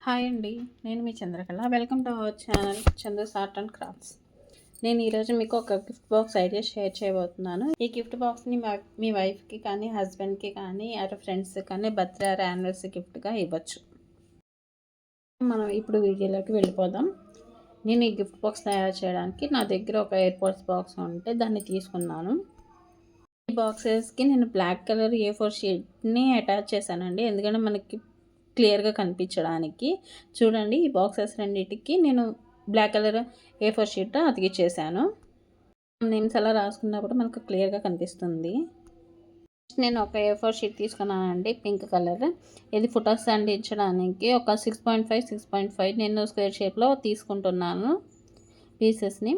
Hi అండి. నేను మీ Chandrakala. Welcome to our channel Chandra's art and crafts. నేను ఈరోజు మీకు ఒక గిఫ్ట్ బాక్స్ ఐడియా షేర్ చేయబోతున్నాను. ఈ గిఫ్ట్ బాక్స్ని మీ వైఫ్కి కానీ, హస్బెండ్కి కానీ, అటు ఫ్రెండ్స్కి కానీ బర్త్డే ఆర్ యానివర్సరీ గిఫ్ట్గా ఇవ్వచ్చు. మనం ఇప్పుడు వీడియోలోకి వెళ్ళిపోదాం. నేను ఈ గిఫ్ట్ బాక్స్ తయారు చేయడానికి నా దగ్గర ఒక ఎయిర్పోర్ట్స్ బాక్స్ ఉంటే దాన్ని తీసుకున్నాను. ఈ బాక్సెస్కి నేను బ్లాక్ కలర్ A4 షీట్ని అటాచ్ చేశానండి. ఎందుకంటే మనకి క్లియర్గా కనిపించడానికి. చూడండి, ఈ బాక్సెస్ రెండింటికి నేను బ్లాక్ కలర్ A4 షీట్ అతికిచ్చేసాను. నేమ్స్ అలా రాసుకున్నప్పుడు మనకు క్లియర్గా కనిపిస్తుంది. నేను ఒక A4 షీట్ తీసుకున్నానండి, పింక్ కలర్. ఇది ఫొటోస్ అంటించడానికి ఒక 6.5 నేను స్క్వేర్ షేప్లో తీసుకుంటున్నాను పీసెస్ని.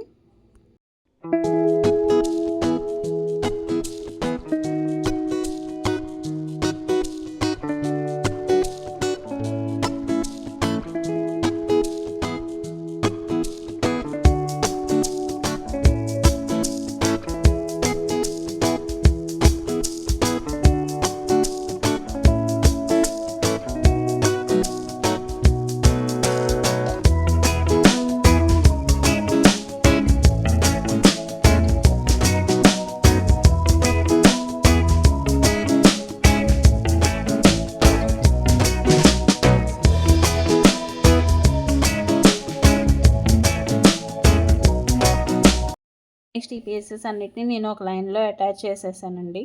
నెక్స్ట్ ఈ పీసెస్ అన్నిటిని నేను ఒక లైన్లో అటాచ్ చేసేసానండి.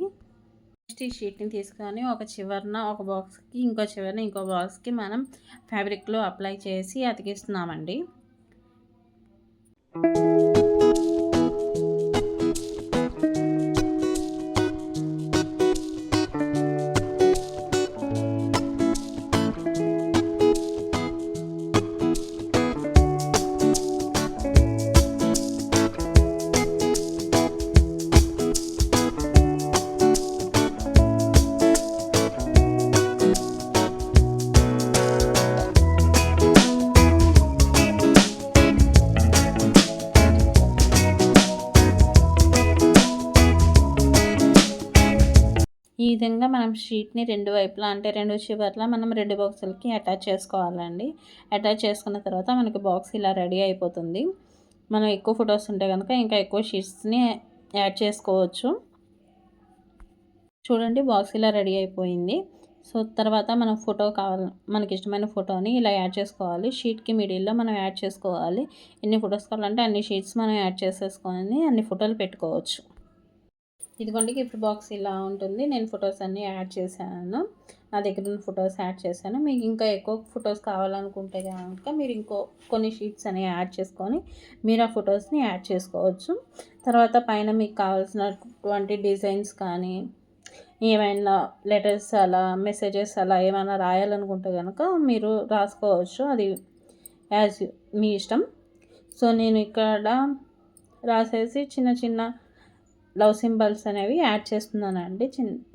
నెక్స్ట్ ఈ షీట్ని తీసుకొని ఒక చివరన ఒక బాక్స్కి, ఇంకో చివరన ఇంకో బాక్స్కి మనం ఫ్యాబ్రిక్లో అప్లై చేసి అతికిస్తున్నామండి. ఈ విధంగా మనం షీట్ని రెండు వైపులా, అంటే రెండు చివర్లా మనం రెండు బాక్సులకి అటాచ్ చేసుకోవాలండి. అటాచ్ చేసుకున్న తర్వాత మనకి బాక్స్ ఇలా రెడీ అయిపోతుంది. మనం ఎక్కువ ఫొటోస్ ఉంటే కనుక ఇంకా ఎక్కువ షీట్స్ని యాడ్ చేసుకోవచ్చు. చూడండి, బాక్స్ ఇలా రెడీ అయిపోయింది. సో తర్వాత మనం ఫోటో కావాలి, మనకి ఇష్టమైన ఫోటోని ఇలా యాడ్ చేసుకోవాలి. షీట్కి మిడిల్లో మనం యాడ్ చేసుకోవాలి. ఎన్ని ఫొటోస్ కావాలంటే అన్ని షీట్స్ మనం యాడ్ చేసేసుకొని అన్ని ఫోటోలు పెట్టుకోవచ్చు. ఇదిగోండి, గిఫ్ట్ బాక్స్ ఇలా ఉంటుంది. నేను ఫొటోస్ అన్నీ యాడ్ చేశాను. నా దగ్గర ఉన్న ఫొటోస్ యాడ్ చేశాను. మీకు ఇంకా ఎక్కువ ఫొటోస్ కావాలనుకుంటే కనుక మీరు కొన్ని షీట్స్ అనేవి యాడ్ చేసుకొని మీరు ఆ ఫొటోస్ని యాడ్ చేసుకోవచ్చు. తర్వాత పైన మీకు కావాల్సినటువంటి డిజైన్స్ కానీ, ఏమైనా లెటర్స్ అలా, మెసేజెస్ అలా ఏమైనా రాయాలనుకుంటే కనుక మీరు రాసుకోవచ్చు. అది మీ ఇష్టం. సో నేను ఇక్కడ రాసేసి చిన్న చిన్న లవ్ సింబల్స్ అనేవి యాడ్ చేస్తున్నానండి.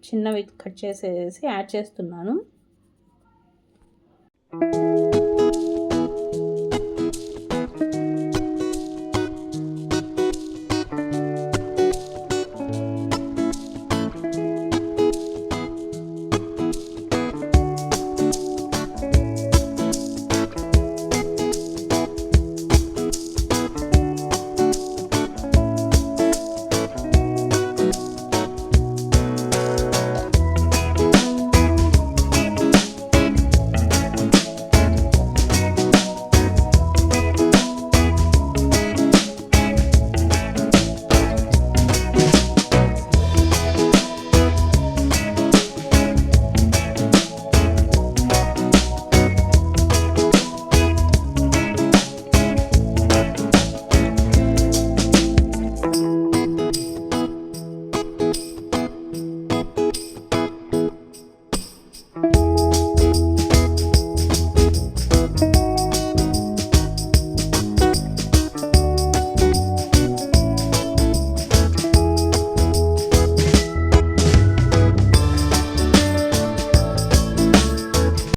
చిన్నవి కట్ చేసేసి యాడ్ చేస్తున్నాను.